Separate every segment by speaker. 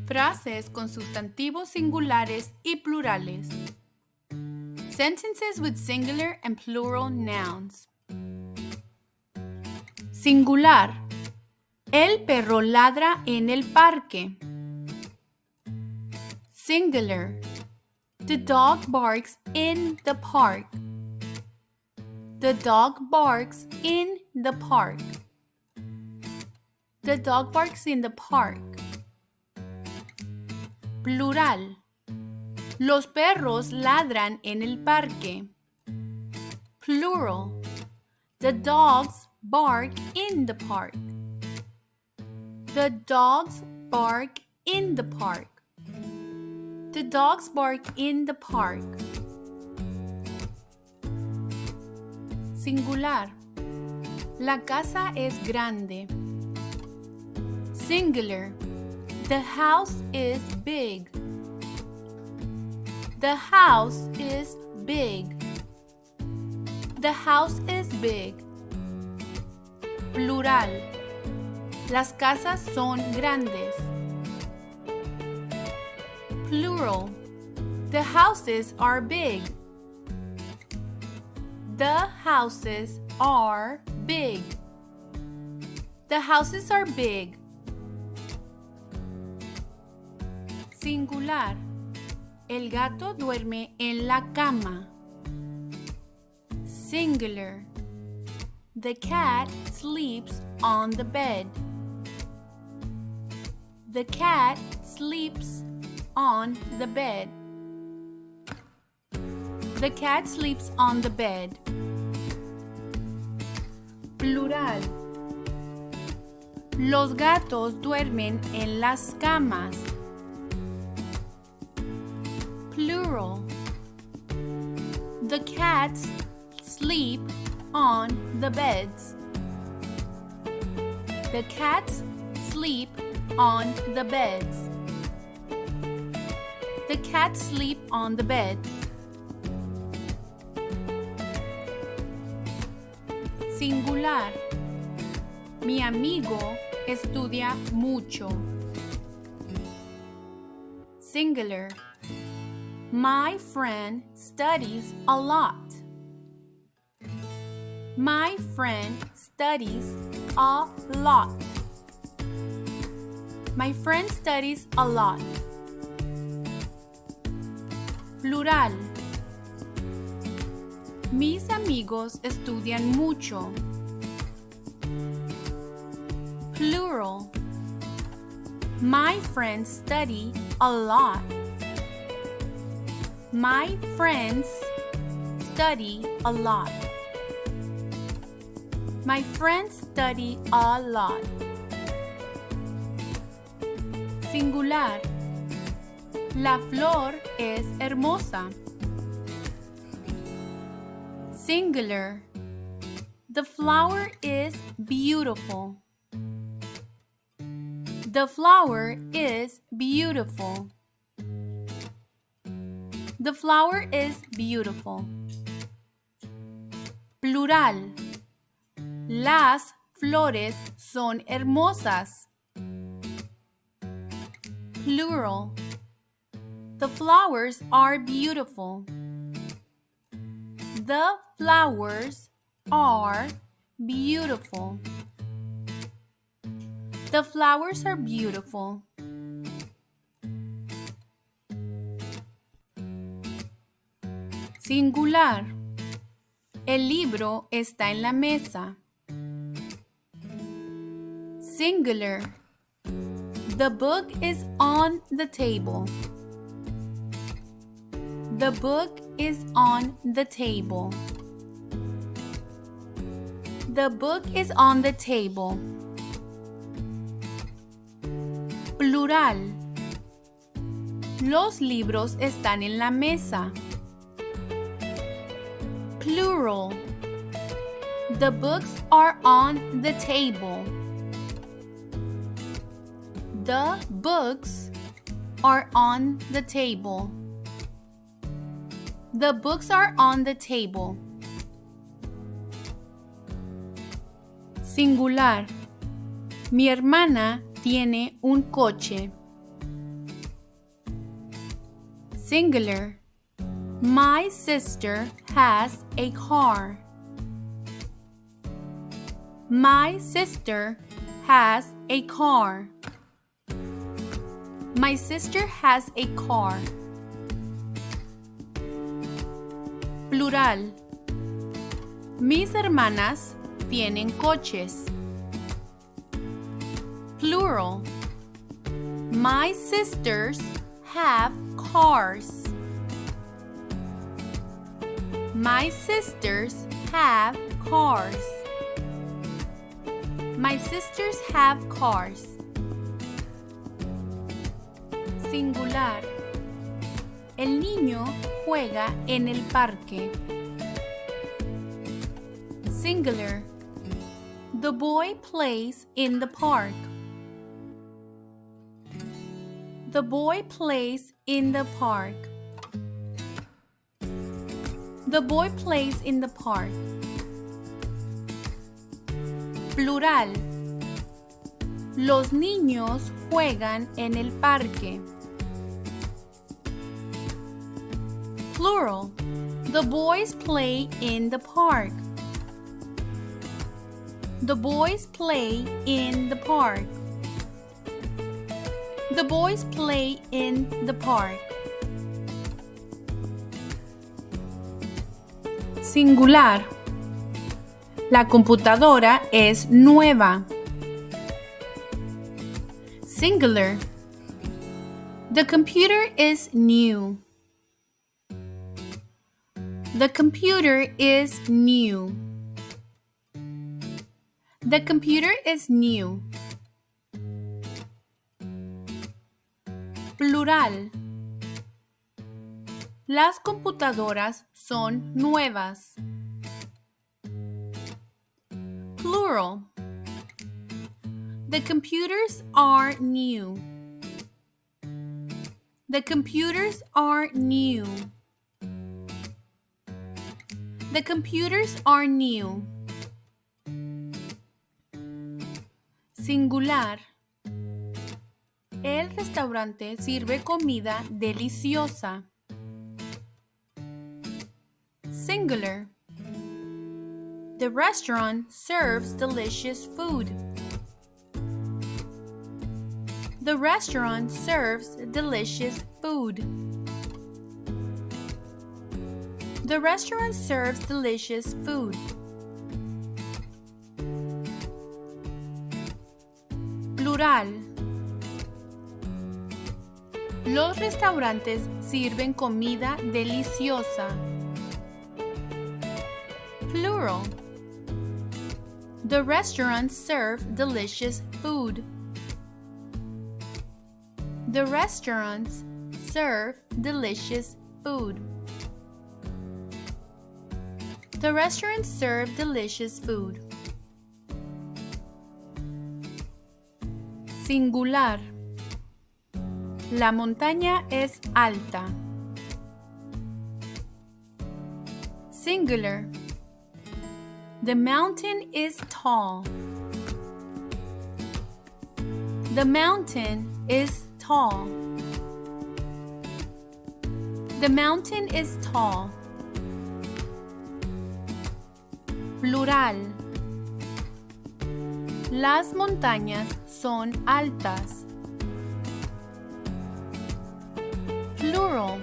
Speaker 1: Frases con sustantivos singulares y plurales. Sentences with singular and plural nouns. Singular. El perro ladra en el parque. Singular. The dog barks in the park. The dog barks in the park. The dog barks in the park. Plural. Los perros ladran en el parque. Plural. The dogs bark in the park. The dogs bark in the park. The dogs bark in the park. Singular. La casa es grande. Singular. The house is big. The house is big. The house is big. Plural. Las casas son grandes. Plural. The houses are big. The houses are big. The houses are big. Singular. El gato duerme en la cama. Singular. The cat sleeps on the bed. The cat sleeps on the bed. The cat sleeps on the bed. Plural. Los gatos duermen en las camas. Plural. The cats sleep on the beds. The cats sleep on the beds. The cats sleep on the beds. Singular. Mi amigo estudia mucho. Singular. My friend studies a lot. My friend studies a lot. My friend studies a lot. Plural. Mis amigos estudian mucho. Plural. My friends study a lot. My friends study a lot. My friends study a lot. Singular. La flor es hermosa. Singular. The flower is beautiful. The flower is beautiful. The flower is beautiful. Plural. Las flores son hermosas. Plural. The flowers are beautiful. The flowers are beautiful. The flowers are beautiful. Singular. El libro está en la mesa. Singular. The book is on the table. The book is on the table. The book is on the table. Plural. Los libros están en la mesa. Plural. The books are on the table. The books are on the table. The books are on the table. Singular. Mi hermana tiene un coche. Singular. My sister has a car. My sister has a car. My sister has a car. Plural. Mis hermanas tienen coches. Plural. My sisters have cars. My sisters have cars. My sisters have cars. Singular. El niño juega en el parque. Singular. The boy plays in the park. The boy plays in the park. The boy plays in the park. Plural. Los niños juegan en el parque. Plural. The boys play in the park. The boys play in the park. The boys play in the park. Singular. La computadora es nueva. Singular. The computer is new. The computer is new. The computer is new. Plural. Las computadoras son nuevas. Plural. The computers are new. The computers are new. The computers are new. Singular. El restaurante sirve comida deliciosa. Singular. The restaurant serves delicious food. The restaurant serves delicious food. The restaurant serves delicious food. Plural. Los restaurantes sirven comida deliciosa. Plural. The restaurants serve delicious food. The restaurants serve delicious food. The restaurants serve delicious food. Singular. La montaña es alta. Singular. The mountain is tall. The mountain is tall. The mountain is tall. Plural. Las montañas son altas. Plural.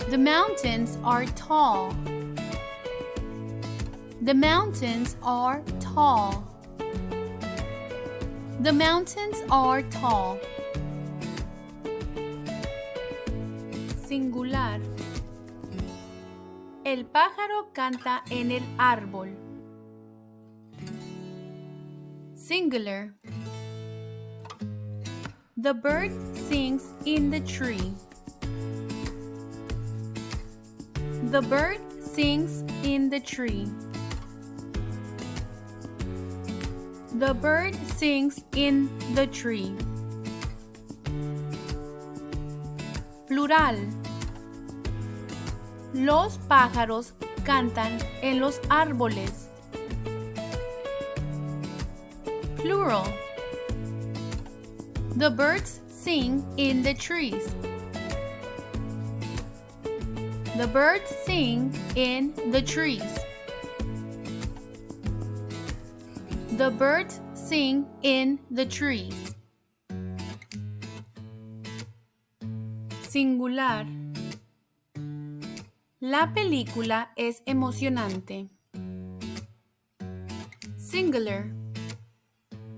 Speaker 1: The mountains are tall. The mountains are tall. The mountains are tall. Singular. El pájaro canta en el árbol. Singular. The bird sings in the tree. The bird sings in the tree. The bird sings in the tree. Plural. Los pájaros cantan en los árboles. Plural. The birds sing in the trees. The birds sing in the trees. The birds sing in the trees. Singular. La película es emocionante. Singular.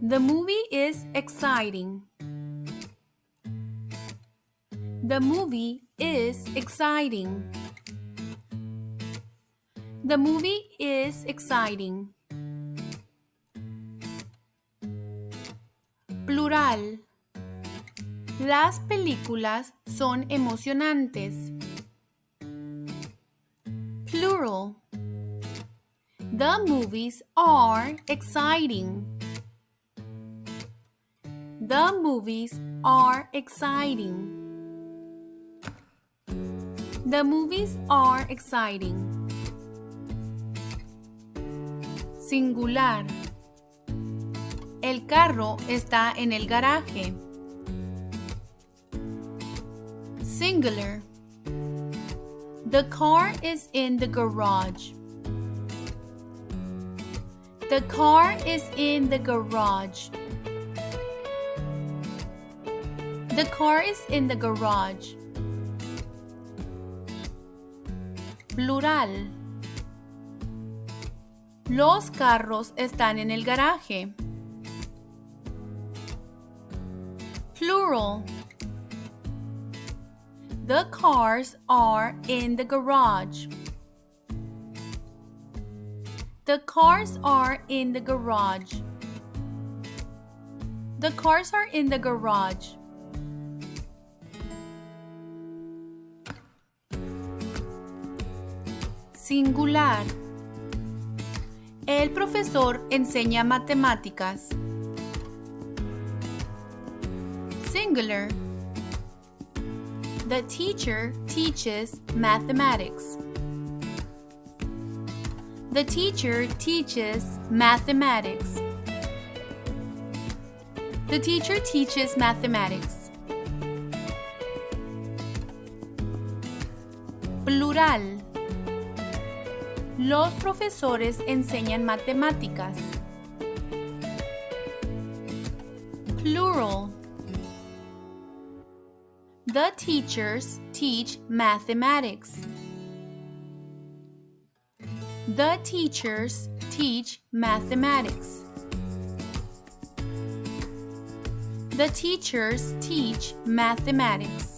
Speaker 1: The movie is exciting. The movie is exciting. The movie is exciting. Plural. Las películas son emocionantes. Plural. The movies are exciting. The movies are exciting. The movies are exciting. Singular. El carro está en el garaje. Singular. The car is in the garage. The car is in the garage. The car is in the garage. Plural. Los carros están en el garaje. Plural. The cars are in the garage. The cars are in the garage. The cars are in the garage. Singular. El profesor enseña matemáticas. Singular. The teacher teaches mathematics. The teacher teaches mathematics. The teacher teaches mathematics. Plural. Los profesores enseñan matemáticas. Plural. The teachers teach mathematics. The teachers teach mathematics. The teachers teach mathematics.